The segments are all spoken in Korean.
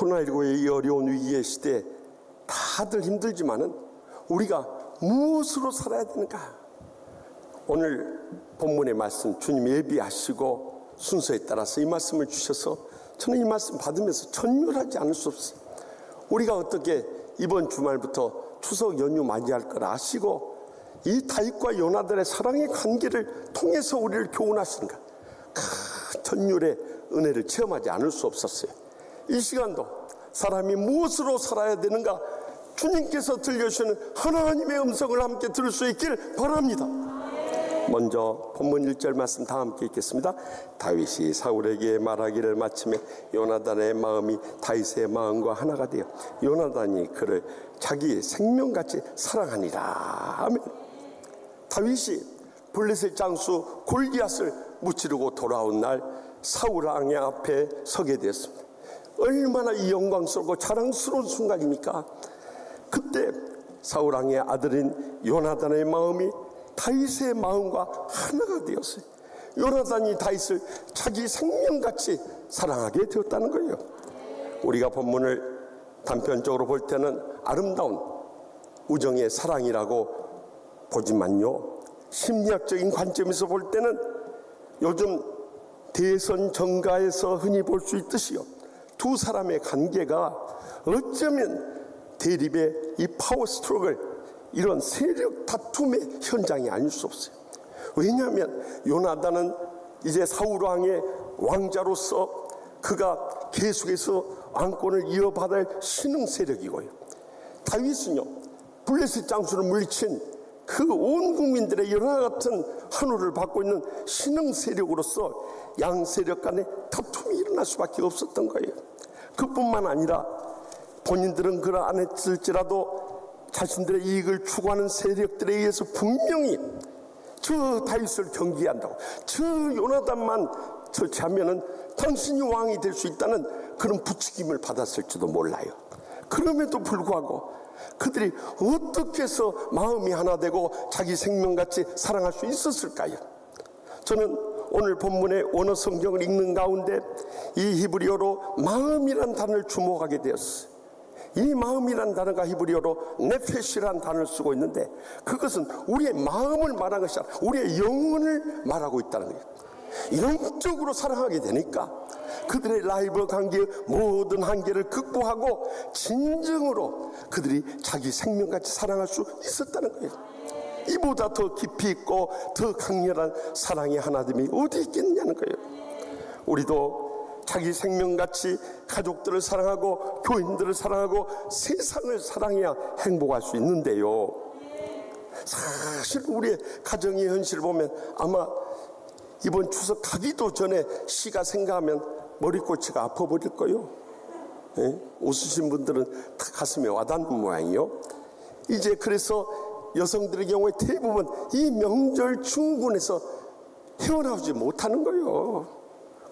코로나19의 이 어려운 위기의 시대에 다들 힘들지만은 우리가 무엇으로 살아야 되는가? 오늘 본문의 말씀, 주님 예비하시고 순서에 따라서 이 말씀을 주셔서 저는 이 말씀 받으면서 전율하지 않을 수 없어요. 우리가 어떻게 이번 주말부터 추석 연휴 맞이할 걸 아시고 이 다윗과 요나단의 사랑의 관계를 통해서 우리를 교훈하시는가? 큰 전율의 은혜를 체험하지 않을 수 없었어요. 이 시간도 사람이 무엇으로 살아야 되는가? 주님께서 들려주시는 하나님의 음성을 함께 들을 수 있길 바랍니다. 먼저 본문 1절 말씀 다 함께 읽겠습니다. 다윗이 사울에게 말하기를 마침에 요나단의 마음이 다윗의 마음과 하나가 되어 요나단이 그를 자기 생명같이 사랑하니라. 아멘. 다윗이 블레셋 장수 골리앗을 무찌르고 돌아온 날 사울 왕의 앞에 서게 되었습니다. 얼마나 이 영광스럽고 자랑스러운 순간입니까? 그때 사울 왕의 아들인 요나단의 마음이 다윗의 마음과 하나가 되었어요. 요나단이 다윗을 자기 생명같이 사랑하게 되었다는 거예요. 우리가 본문을 단편적으로 볼 때는 아름다운 우정의 사랑이라고 보지만요, 심리학적인 관점에서 볼 때는 요즘 대선 정가에서 흔히 볼 수 있듯이요, 두 사람의 관계가 어쩌면 대립의 이 파워 스트로글, 이런 세력 다툼의 현장이 아닐 수 없어요. 왜냐하면 요나단은 이제 사울 왕의 왕자로서 그가 계속해서 왕권을 이어받을 신흥 세력이고요, 다윗은요 블레셋 장수를 물리친 그 온 국민들의 열화 같은 한우를 받고 있는 신흥 세력으로서 양 세력 간의 다툼이 일어날 수밖에 없었던 거예요. 그뿐만 아니라 본인들은 그를 안 했을지라도 자신들의 이익을 추구하는 세력들에 의해서 분명히 저 다윗을 경계한다고, 저 요나단만 처치하면은 당신이 왕이 될 수 있다는 그런 부추김을 받았을지도 몰라요. 그럼에도 불구하고 그들이 어떻게 해서 마음이 하나 되고 자기 생명같이 사랑할 수 있었을까요? 저는 오늘 본문의 원어 성경을 읽는 가운데 이 히브리어로 마음이란 단어를 주목하게 되었어요. 이 마음이란 단어가 히브리어로 네페시라는 단어를 쓰고 있는데, 그것은 우리의 마음을 말하는 것이 아니라 우리의 영혼을 말하고 있다는 거예요. 영적으로 사랑하게 되니까 그들의 라이벌 관계의 모든 한계를 극복하고 진정으로 그들이 자기 생명같이 사랑할 수 있었다는 거예요. 이보다 더 깊이 있고 더 강렬한 사랑의 하나됨이 어디 있겠냐는 거예요. 우리도 자기 생명같이 가족들을 사랑하고 교인들을 사랑하고 세상을 사랑해야 행복할 수 있는데요, 사실 우리의 가정의 현실을 보면 아마 이번 추석 가기도 전에 시가 생각하면 머리꼬치가 아파버릴 거예요. 웃으신 분들은 다 가슴에 와닿는 모양이요. 이제 그래서 여성들의 경우에 대부분 이 명절 충군에서 헤어나오지 못하는 거예요.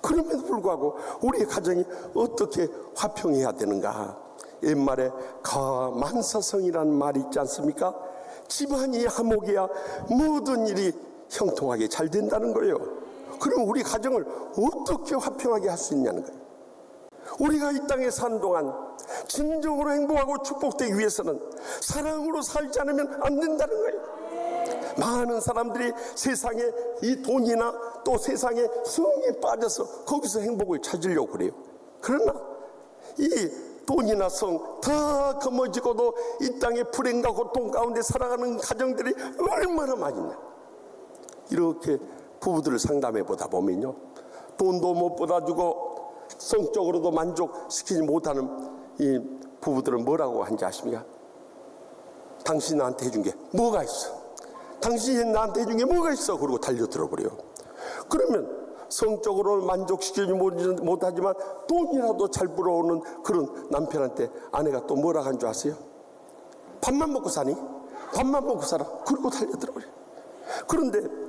그럼에도 불구하고 우리의 가정이 어떻게 화평해야 되는가? 옛말에 가만사성이라는 말이 있지 않습니까? 집안이 화목해야 모든 일이 형통하게 잘 된다는 거예요. 그럼 우리 가정을 어떻게 화평하게 할 수 있냐는 거예요. 우리가 이 땅에 사는 동안 진정으로 행복하고 축복되기 위해서는 사랑으로 살지 않으면 안 된다는 거예요. 많은 사람들이 세상에 이 돈이나 또 세상에 성에 빠져서 거기서 행복을 찾으려고 그래요. 그러나 이 돈이나 성 다 거머쥐고도 이 땅의 불행과 고통 가운데 살아가는 가정들이 얼마나 많이 있냐. 이렇게 부부들을 상담해 보다 보면요, 돈도 못 받아주고 성적으로도 만족시키지 못하는 이 부부들은 뭐라고 하는지 아십니까? 당신이 나한테 해준 게 뭐가 있어? 당신이 나한테 해준 게 뭐가 있어? 그러고 달려들어버려요. 그러면 성적으로 만족시키지 못하지만 돈이라도 잘 벌어오는 그런 남편한테 아내가 또 뭐라고 하는 줄 아세요? 밥만 먹고 사니? 밥만 먹고 살아. 그러고 달려들어버려요. 그런데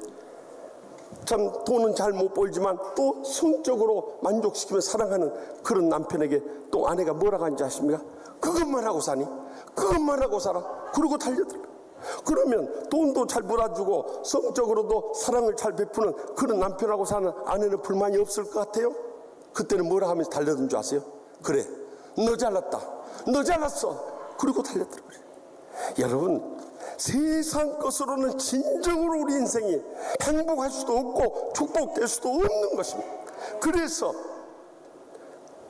참 돈은 잘 못 벌지만 또 성적으로 만족시키며 사랑하는 그런 남편에게 또 아내가 뭐라고 하는지 아십니까? 그것만 하고 사니? 그것만 하고 살아. 그러고 달려들어. 그러면 돈도 잘 벌어주고 성적으로도 사랑을 잘 베푸는 그런 남편하고 사는 아내는 불만이 없을 것 같아요? 그때는 뭐라 하면서 달려든 줄 아세요? 그래, 너 잘났다, 너 잘났어, 그리고 달려들어버려요. 여러분, 세상 것으로는 진정으로 우리 인생이 행복할 수도 없고 축복될 수도 없는 것입니다. 그래서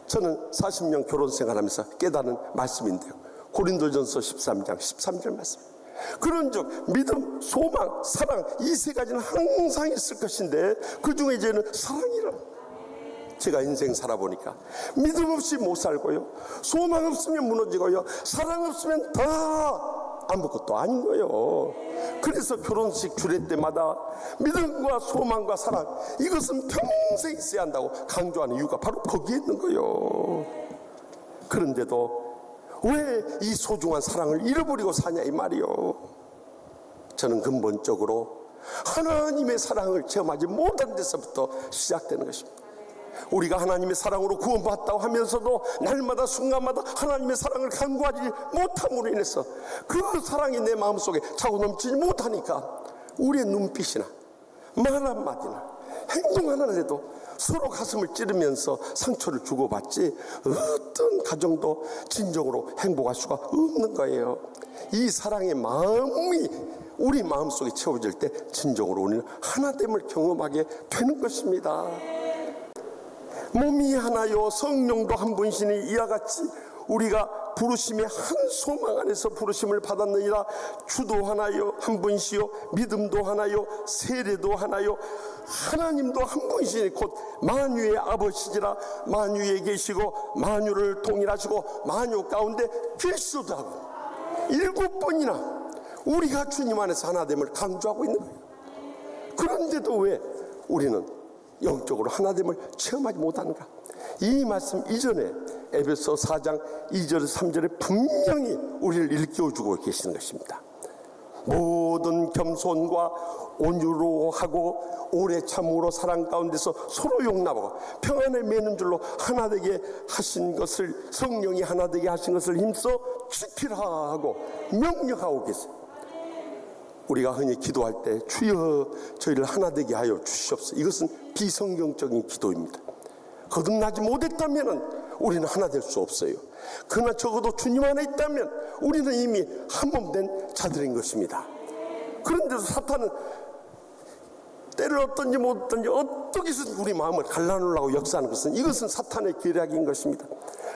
저는 40년 결혼 생활하면서 깨달은 말씀인데요, 고린도전서 13장 13절 말씀. 그런즉 믿음, 소망, 사랑, 이 세 가지는 항상 있을 것인데 그 중에 이제는 사랑이라. 제가 인생 살아보니까 믿음 없이 못 살고요, 소망 없으면 무너지고요, 사랑 없으면 다 아무것도 아닌 거예요. 그래서 결혼식 주례 때마다 믿음과 소망과 사랑, 이것은 평생 있어야 한다고 강조하는 이유가 바로 거기에 있는 거예요. 그런데도 왜 이 소중한 사랑을 잃어버리고 사냐 이 말이요. 저는 근본적으로 하나님의 사랑을 체험하지 못한 데서부터 시작되는 것입니다. 우리가 하나님의 사랑으로 구원받았다고 하면서도 날마다 순간마다 하나님의 사랑을 간구하지 못함으로 인해서 그 사랑이 내 마음속에 차고 넘치지 못하니까 우리의 눈빛이나 말 한마디나 행동 하나라도 서로 가슴을 찌르면서 상처를 주고받지 어떤 가정도 진정으로 행복할 수가 없는 거예요. 이 사랑의 마음이 우리 마음속에 채워질 때 진정으로 우리는 하나됨을 경험하게 되는 것입니다. 몸이 하나요 성령도 한 분이시니 이와 같이 우리가 부르심의 한 소망 안에서 부르심을 받았느니라. 주도 하나요 한 분이시요 믿음도 하나요 세례도 하나요 하나님도 한 분이시니 곧 만유의 아버지시라. 만유에 계시고 만유를 통일하시고 만유 가운데 계시도 하고 7번이나 우리가 주님 안에서 하나됨을 강조하고 있는 거예요. 그런데도 왜 우리는 영적으로 하나됨을 체험하지 못하는가? 이 말씀 이전에 에베소 4장 2절 3절에 분명히 우리를 일깨워주고 계시는 것입니다. 모든 겸손과 온유로 하고 오래 참으로 사랑 가운데서 서로 용납하고 평안에 매는 줄로 하나 되게 하신 것을, 성령이 하나 되게 하신 것을 힘써 지키라 하고 명령하고 계세요. 우리가 흔히 기도할 때 주여 저희를 하나 되게 하여 주시옵소서, 이것은 비성경적인 기도입니다. 거듭나지 못했다면 우리는 하나 될 수 없어요. 그러나 적어도 주님 안에 있다면 우리는 이미 한 몸 된 자들인 것입니다. 그런데도 사탄은 때를 얻든지 못 얻든지 어떻게 해서 우리 마음을 갈라놓으려고 역사하는 것은, 이것은 사탄의 계략인 것입니다.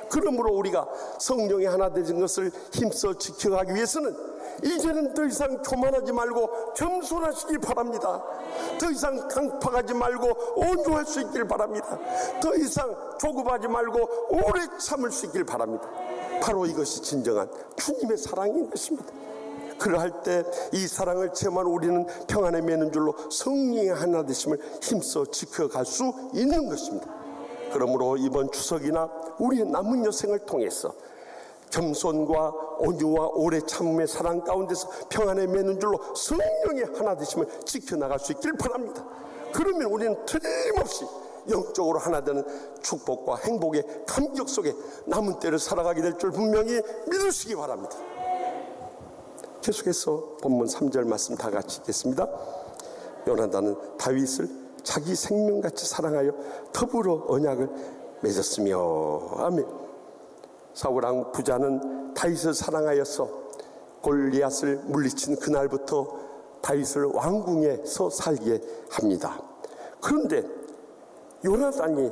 그러므로 우리가 성령이 하나 되신 것을 힘써 지켜가기 위해서는 이제는 더 이상 교만하지 말고 겸손하시길 바랍니다. 더 이상 강팍하지 말고 온유할 수 있길 바랍니다. 더 이상 조급하지 말고 오래 참을 수 있길 바랍니다. 바로 이것이 진정한 주님의 사랑인 것입니다. 그러할 때 이 사랑을 체험한 우리는 평안에 매는 줄로 성령의 하나 되심을 힘써 지켜갈 수 있는 것입니다. 그러므로 이번 추석이나 우리의 남은 여생을 통해서 겸손과 온유와 오래 참음의 사랑 가운데서 평안에 매는 줄로 성령의 하나 되심을 지켜나갈 수 있길 바랍니다. 그러면 우리는 틀림없이 영적으로 하나 되는 축복과 행복의 감격 속에 남은 때를 살아가게 될 줄 분명히 믿으시기 바랍니다. 계속해서 본문 3절 말씀 다 같이 읽겠습니다. 요나단은 다윗을 자기 생명같이 사랑하여 더불어 언약을 맺었으며. 아멘. 사울 왕 부자는 다윗을 사랑하여서 골리앗을 물리친 그날부터 다윗을 왕궁에서 살게 합니다. 그런데 요나단이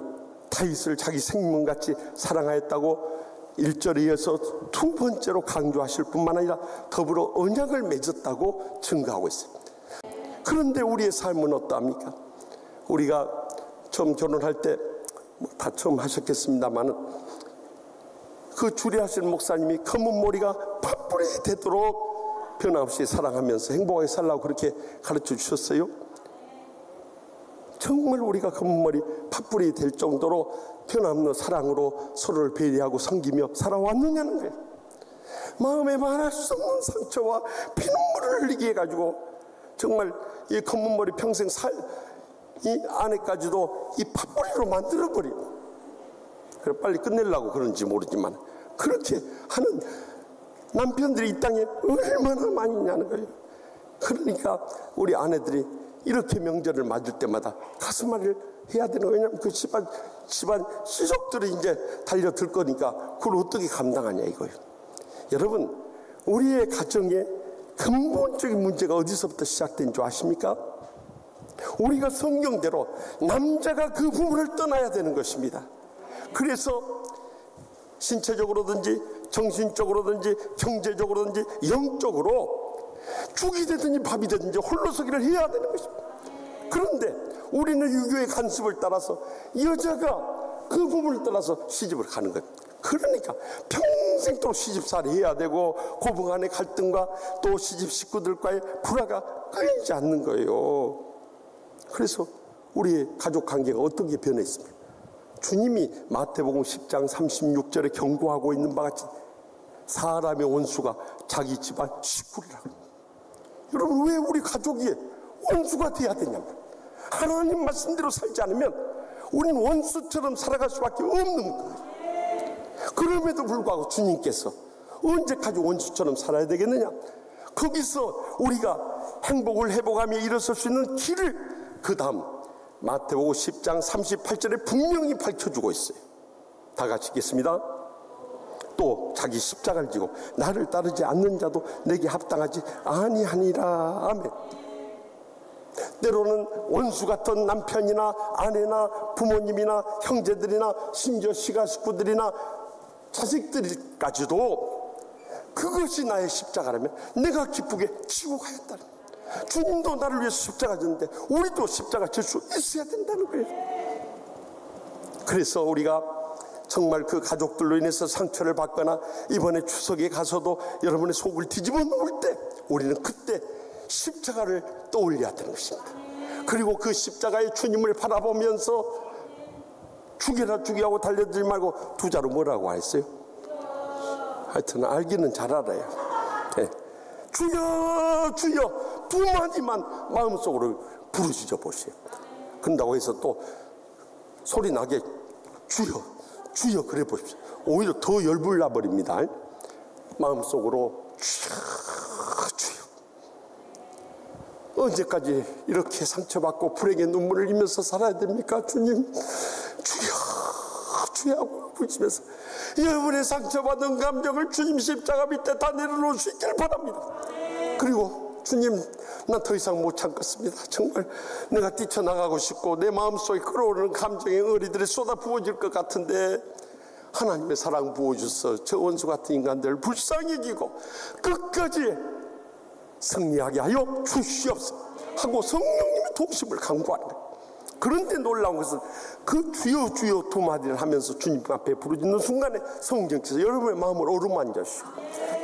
다윗을 자기 생명같이 사랑하였다고 1절에 이어서 두 번째로 강조하실 뿐만 아니라 더불어 언약을 맺었다고 증거하고 있습니다. 그런데 우리의 삶은 어떠합니까? 우리가 처음 결혼할 때 다 처음 하셨겠습니다만은 그 주례하신 목사님이 검은 머리가 팥불이 되도록 변함없이 사랑하면서 행복하게 살라고 그렇게 가르쳐 주셨어요. 정말 우리가 검은 머리 팥불이 될 정도로 변함없는 사랑으로 서로를 배려하고 섬기며 살아왔느냐는 거예요. 마음에 말할 수 없는 상처와 피눈물을 흘리게 해가지고 정말 이 검은 머리 평생 이 아내까지도 이 팥불이로 만들어버리고, 그래 빨리 끝내려고 그런지 모르지만 그렇게 하는 남편들이 이 땅에 얼마나 많이 있냐는 거예요. 그러니까 우리 아내들이 이렇게 명절을 맞을 때마다 가슴앓이를 해야 되는 거예요. 왜냐하면 그 집안 시족들이 이제 달려들 거니까 그걸 어떻게 감당하냐 이거예요. 여러분, 우리의 가정에 근본적인 문제가 어디서부터 시작된 줄 아십니까? 우리가 성경대로 남자가 그 부부를 떠나야 되는 것입니다. 그래서 신체적으로든지 정신적으로든지 경제적으로든지 영적으로 죽이 되든지 밥이 되든지 홀로서기를 해야 되는 것입니다. 그런데 우리는 유교의 간습을 따라서 여자가 그 부부를 따라서 시집을 가는 것. 그러니까 평생도록 시집살이 해야 되고 고부간의 갈등과 또 시집 식구들과의 불화가 끊이지 않는 거예요. 그래서 우리의 가족 관계가 어떻게 변했습니까? 주님이 마태복음 10장 36절에 경고하고 있는 바와 같이 사람의 원수가 자기 집안 식구리라고. 여러분, 왜 우리 가족이 원수가 돼야 되냐면 하나님 말씀대로 살지 않으면 우리는 원수처럼 살아갈 수밖에 없는 거예요. 그럼에도 불구하고 주님께서 언제까지 원수처럼 살아야 되겠느냐? 거기서 우리가 행복을 회복하며 일어설 수 있는 길을 그 다음 마태복음 10장 38절에 분명히 밝혀주고 있어요. 다 같이 읽겠습니다. 또 자기 십자가를 지고 나를 따르지 않는 자도 내게 합당하지 아니하니라. 아멘. 때로는 원수 같은 남편이나 아내나 부모님이나 형제들이나 심지어 시가 식구들이나 자식들까지도 그것이 나의 십자가라면 내가 기쁘게 지고 가야 한다는 거예요. 주님도 나를 위해서 십자가 졌는데 우리도 십자가 질 수 있어야 된다는 거예요. 그래서 우리가 정말 그 가족들로 인해서 상처를 받거나 이번에 추석에 가서도 여러분의 속을 뒤집어 놓을 때 우리는 그때 십자가를 떠올려야 되는 것입니다. 그리고 그 십자가의 주님을 바라보면서 죽여라 죽이라고 달려들지 말고 두 자로 뭐라고 했어요? 하여튼 알기는 잘 알아요. 네. 주여 주여 두 마디만 마음속으로 부르짖어 보세요. 그런다고 해서 또 소리 나게 주여 주여 그래 보십시오. 오히려 더 열불 나버립니다. 마음속으로 주여 주여. 언제까지 이렇게 상처받고 불행의 눈물을 흘리면서 살아야 됩니까? 주님 주여 주여 하고 부르시면서 여러분의 상처받은 감정을 주님 십자가 밑에 다 내려놓을 수 있기를 바랍니다. 그리고 주님, 난 더 이상 못 참겠습니다. 정말 내가 뛰쳐나가고 싶고 내 마음속에 끓어오르는 감정의 의리들이 쏟아 부어질 것 같은데 하나님의 사랑 부어주셔서 저 원수 같은 인간들을 불쌍히 여기고 끝까지 승리하게 하여 주시옵소서 하고 성령님의 도우심을 간구하는 거예요. 그런데 놀라운 것은 그 주여 주여 두 마디를 하면서 주님 앞에 부르짖는 순간에 성령께서 여러분의 마음을 어루만져 주시고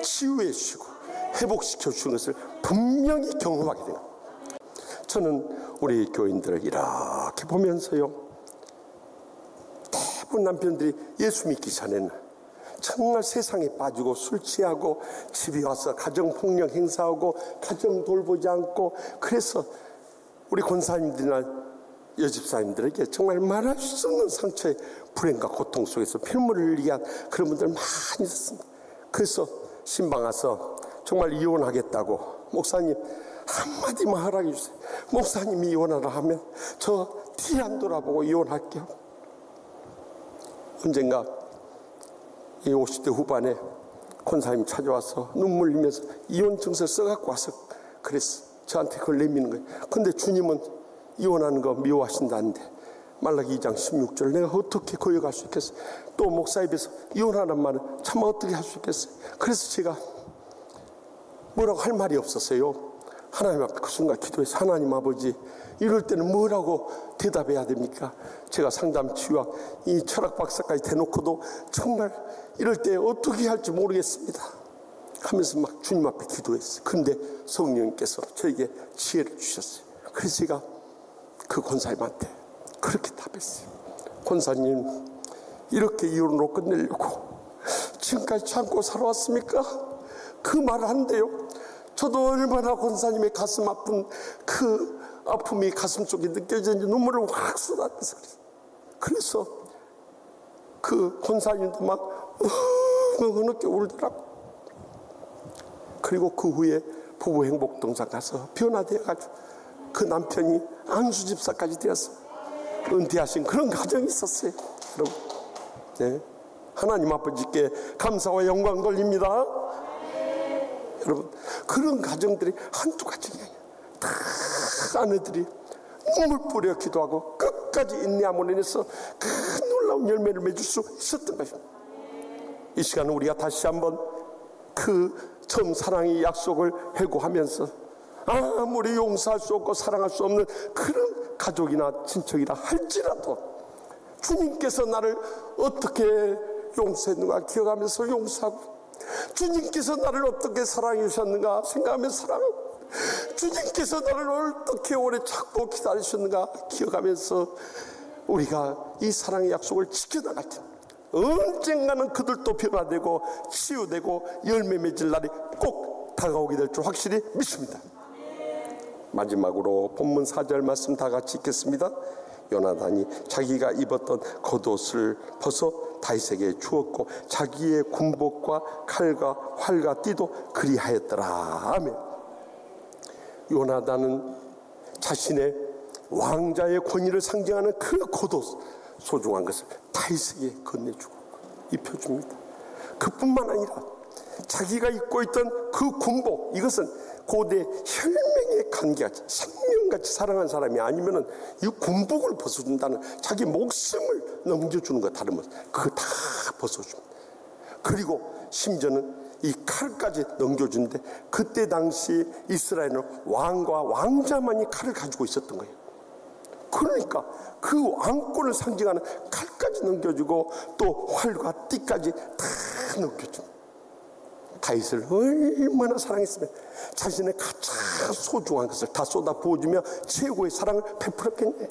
치유해 주시고 회복시켜 주는 것을 분명히 경험하게 됩니다. 저는 우리 교인들을 이렇게 보면서요, 대부분 남편들이 예수 믿기 전에는 정말 세상에 빠지고 술 취하고 집에 와서 가정폭력 행사하고 가정 돌보지 않고, 그래서 우리 권사님들이나 여집사님들에게 정말 말할 수 없는 상처의 불행과 고통 속에서 피눈물을 흘리게 한 그런 분들 많이 있었습니다. 그래서 신방 와서 정말 이혼하겠다고 목사님 한마디만 하라고 해주세요. 목사님이 이혼하라 하면 저 뒤 안 돌아보고 이혼할게요. 언젠가 이 50대 후반에 권사님 찾아와서 눈물 흘리면서 이혼 증서 써갖고 와서 그랬어. 저한테 그걸 내미는 거예요. 근데 주님은 이혼하는 거 미워하신다는데 말라기 2장 16절 내가 어떻게 거역할 수 있겠어요? 또 목사 입에서 이혼하는 말은 참 어떻게 할 수 있겠어요? 그래서 제가 뭐라고 할 말이 없었어요. 하나님 앞에 그 순간 기도해서 하나님 아버지, 이럴 때는 뭐라고 대답해야 됩니까? 제가 상담 치유학 이 철학 박사까지 대놓고도 정말 이럴 때 어떻게 할지 모르겠습니다 하면서 막 주님 앞에 기도했어요. 그런데 성령님께서 저에게 지혜를 주셨어요. 그래서 제가 그 권사님한테 그렇게 답했어요. 권사님, 이렇게 이혼으로 끝내려고 지금까지 참고 살아왔습니까? 그 말 한대요. 저도 얼마나 권사님의 가슴 아픈 그 아픔이 가슴 속에 느껴지는지 눈물을 확 쏟아내서 그래서 그 권사님도 막 흐느껴 울더라고. 그리고 그 후에 부부 행복 동산 가서 변화되어가지고 그 남편이 안수 집사까지 되어서 은퇴하신 그런 가정이 있었어요. 여러분, 네. 하나님 아버지께 감사와 영광 돌립니다. 여러분, 그런 가정들이 한두 가정이 아니에요. 다 아내들이 눈물 뿌려 기도하고 끝까지 인내함으로 인해서 그 놀라운 열매를 맺을 수 있었던 것입니다. 이 시간은 우리가 다시 한번 그 처음 사랑의 약속을 회고하면서 아무리 용서할 수 없고 사랑할 수 없는 그런 가족이나 친척이라 할지라도 주님께서 나를 어떻게 용서했는가 기억하면서 용서하고, 주님께서 나를 어떻게 사랑해 주셨는가 생각하면서 사랑하고, 주님께서 나를 어떻게 오래 찾고 기다리셨는가 기억하면서 우리가 이 사랑의 약속을 지켜나갈 때 언젠가는 그들도 변화되고 치유되고 열매 맺을 날이 꼭 다가오게 될 줄 확실히 믿습니다. 마지막으로 본문 4절 말씀 다 같이 읽겠습니다. 요나단이 자기가 입었던 겉옷을 벗어 다윗에게 주었고 자기의 군복과 칼과 활과 띠도 그리하였더라. 아멘. 요나단은 자신의 왕자의 권위를 상징하는 그 겉옷, 소중한 것을 다윗에게 건네주고 입혀줍니다. 그뿐만 아니라 자기가 입고 있던 그 군복, 이것은 고대 혈맹의 관계같이 생명같이 사랑한 사람이 아니면은 이 군복을 벗어준다는 자기 목숨을 넘겨주는 것 다름없이 그거 다 벗어줍니다. 그리고 심지어는 이 칼까지 넘겨주는데, 그때 당시 이스라엘은 왕과 왕자만이 칼을 가지고 있었던 거예요. 그러니까 그 왕권을 상징하는 칼까지 넘겨주고 또 활과 띠까지 다 넘겨줍니다. 다윗을 얼마나 사랑했으면 자신의 가장 소중한 것을 다 쏟아 부어주며 최고의 사랑을 베풀었겠네.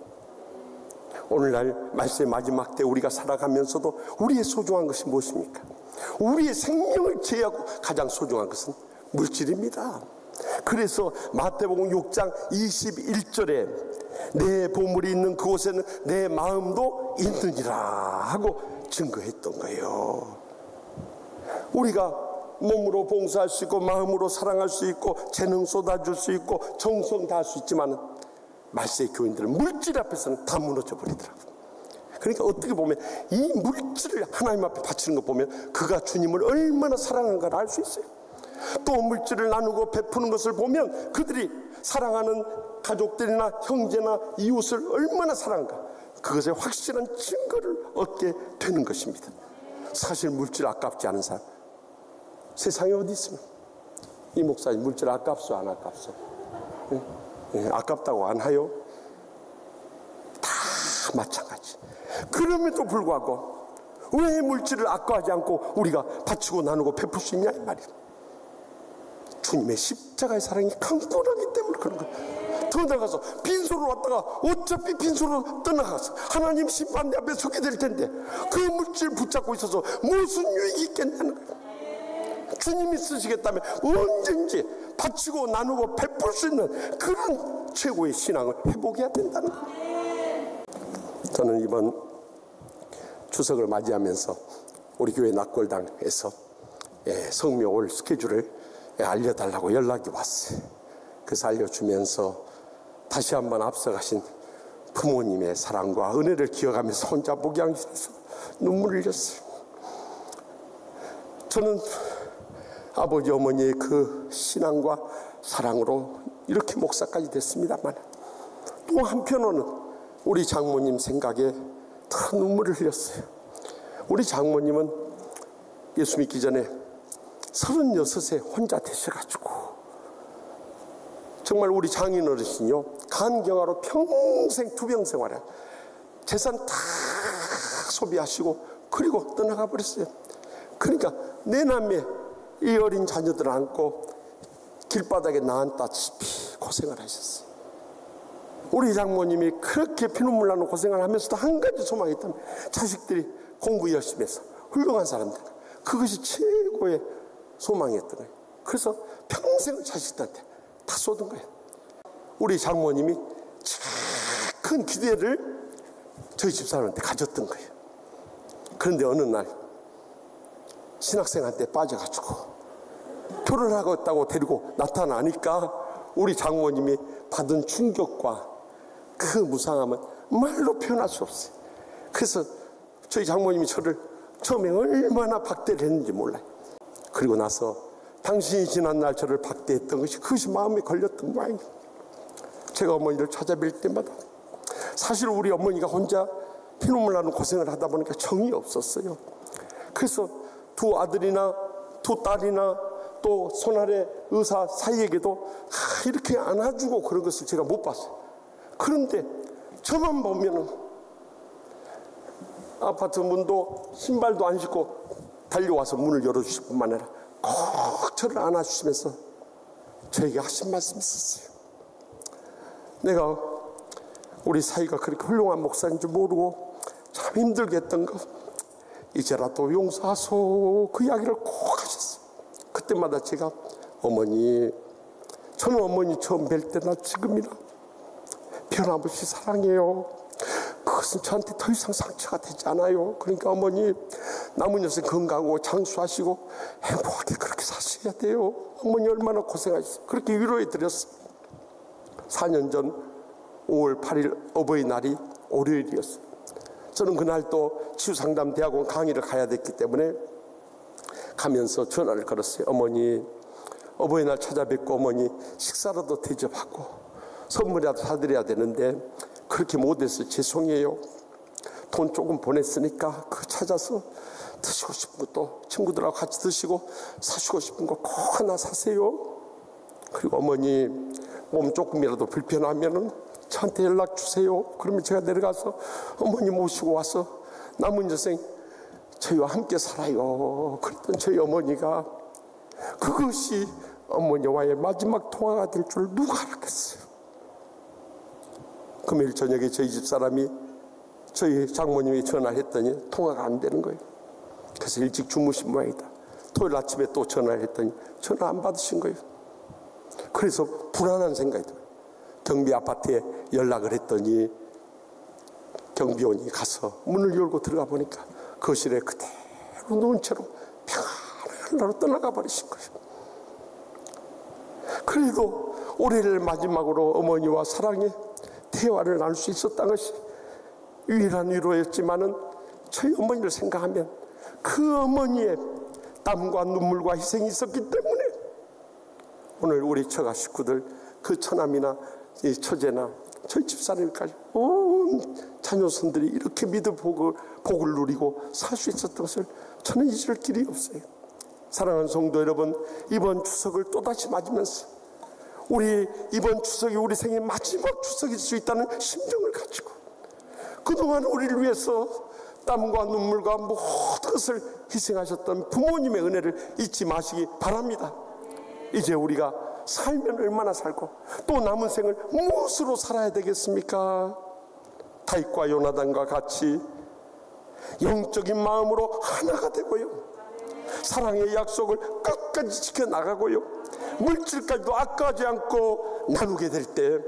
오늘날 말씀의 마지막 때 우리가 살아가면서도 우리의 소중한 것이 무엇입니까? 우리의 생명을 제외하고 가장 소중한 것은 물질입니다. 그래서 마태복음 6장 21절에 내 보물이 있는 그곳에는 내 마음도 있느니라 하고 증거했던 거예요. 우리가 몸으로 봉사할 수 있고 마음으로 사랑할 수 있고 재능 쏟아줄 수 있고 정성 다할 수 있지만 말세의 교인들은 물질 앞에서는 다 무너져 버리더라고요. 그러니까 어떻게 보면 이 물질을 하나님 앞에 바치는 거 보면 그가 주님을 얼마나 사랑한가를 알 수 있어요. 또 물질을 나누고 베푸는 것을 보면 그들이 사랑하는 가족들이나 형제나 이웃을 얼마나 사랑한가, 그것의 확실한 증거를 얻게 되는 것입니다. 사실 물질 아깝지 않은 사람 세상에 어디 있습니까? 이 목사님 물질 아깝소 안 아깝소? 아깝다고 안 하요? 다 마찬가지. 그럼에도 불구하고 왜 물질을 아까워하지 않고 우리가 바치고 나누고 베풀 수 있냐 이 말이에요. 주님의 십자가의 사랑이 강건하기 때문에 그런 거예요. 더 나가서 빈손으로 왔다가 어차피 빈손으로 떠나가서 하나님 심판대 앞에 서게 될 텐데 그 물질 붙잡고 있어서 무슨 유익이 있겠냐는 거예요. 주님이 쓰시겠다면 언제든지 바치고 나누고 베풀 수 있는 그런 최고의 신앙을 회복해야 된다는 거예요. 저는 이번 추석을 맞이하면서 우리 교회 낙골당에서 성묘 스케줄을 알려달라고 연락이 왔어요. 그래서 알려주면서 다시 한번 앞서가신 부모님의 사랑과 은혜를 기억하면서 혼자 목양실에서 눈물을 흘렸어요. 저는 아버지 어머니의 그 신앙과 사랑으로 이렇게 목사까지 됐습니다만 또 한편으로는 우리 장모님 생각에 더 눈물을 흘렸어요. 우리 장모님은 예수 믿기 전에 36세 혼자 되셔가지고 정말 우리 장인 어르신이요 간경화로 평생 투병 생활을 재산 다 소비하시고 그리고 떠나가 버렸어요. 그러니까 내 남매 이 어린 자녀들을 안고 길바닥에 나앉다시피 고생을 하셨어요. 우리 장모님이 그렇게 피눈물 나는 고생을 하면서도 한 가지 소망이 있다면 자식들이 공부 열심히 해서 훌륭한 사람들, 그것이 최고의 소망이었던 거예요. 그래서 평생을 자식들한테 다 쏟은 거예요. 우리 장모님이 큰 기대를 저희 집사람한테 가졌던 거예요. 그런데 어느 날 신학생한테 빠져가지고 결혼하겠다고 데리고 나타나니까 우리 장모님이 받은 충격과 그 무상함은 말로 표현할 수 없어요. 그래서 저희 장모님이 저를 처음에 얼마나 박대를 했는지 몰라요. 그리고 나서 당신이 지난날 저를 박대했던 것이 그것이 마음에 걸렸던 모양이에요. 제가 어머니를 찾아뵐 때마다 사실 우리 어머니가 혼자 피눈물 나는 고생을 하다 보니까 정이 없었어요. 그래서 두 아들이나 두 딸이나 또 손아래 의사 사이에게도 이렇게 안아주고 그런 것을 제가 못 봤어요. 그런데 저만 보면은 아파트 문도 신발도 안 신고 달려와서 문을 열어주실 뿐만 아니라 꼭 저를 안아주시면서 저에게 하신 말씀이 있었어요. 내가 우리 사이가 그렇게 훌륭한 목사인 줄 모르고 참 힘들게 했던 거 이제라도 용서하소, 그 이야기를 꼭 하셨어요. 그때마다 제가 어머니, 저는 어머니 처음 뵐 때나 지금이나 변함없이 사랑해요. 그것은 저한테 더 이상 상처가 되지 않아요. 그러니까 어머니 남은 여생 건강하고 장수하시고 행복하게 그렇게 사셔야 돼요. 어머니 얼마나 고생하셨어요. 그렇게 위로해 드렸어요. 4년 전 5월 8일 어버이날이 월요일이었어요. 저는 그날 또 치유상담대학원 강의를 가야 됐기 때문에 가면서 전화를 걸었어요. 어머니, 어버이날 찾아뵙고 어머니 식사라도 대접하고 선물이라도 사드려야 되는데 그렇게 못해서 죄송해요. 돈 조금 보냈으니까 그거 찾아서 드시고 싶은 것도 친구들하고 같이 드시고 사시고 싶은 거 꼭 하나 사세요. 그리고 어머니 몸 조금이라도 불편하면은 저한테 연락 주세요. 그러면 제가 내려가서 어머니 모시고 와서 남은 여생 저희와 함께 살아요. 그랬던 저희 어머니가 그것이 어머니와의 마지막 통화가 될 줄 누가 알았겠어요. 금요일 저녁에 저희 집사람이 저희 장모님이 전화를 했더니 통화가 안 되는 거예요. 그래서 일찍 주무신 모양이다. 토요일 아침에 또 전화를 했더니 전화 안 받으신 거예요. 그래서 불안한 생각이 들어요. 경비 아파트에 연락을 했더니 경비원이 가서 문을 열고 들어가 보니까 거실에 그대로 누운 채로 평안한 나로 떠나가 버리신 거예요. 그래도 올해를 마지막으로 어머니와 사랑의 대화를 나눌 수 있었던 것이 유일한 위로였지만은 저희 어머니를 생각하면 그 어머니의 땀과 눈물과 희생이 있었기 때문에 오늘 우리 처가 식구들 그 처남이나 이 처제나 저희 집사람까지 온 자녀손들이 이렇게 믿음 복을 누리고 살 수 있었던 것을 저는 잊을 길이 없어요. 사랑하는 성도 여러분, 이번 추석을 또다시 맞으면서 우리 이번 추석이 우리 생애 마지막 추석일 수 있다는 심정을 가지고 그동안 우리를 위해서 땀과 눈물과 모든 것을 희생하셨던 부모님의 은혜를 잊지 마시기 바랍니다. 이제 우리가 살면 얼마나 살고 또 남은 생을 무엇으로 살아야 되겠습니까? 다윗과 요나단과 같이 영적인 마음으로 하나가 되고요, 사랑의 약속을 끝까지 지켜나가고요, 물질까지도 아까워하지 않고 나누게 될 때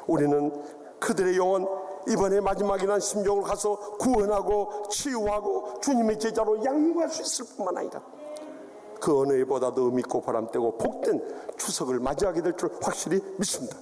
우리는 그들의 영혼 이번에 마지막이란 심정을 가서 구원하고 치유하고 주님의 제자로 양육할 수 있을 뿐만 아니라 그 어느 해보다도 의미있고 보람되고 복된 추석을 맞이하게 될 줄 확실히 믿습니다.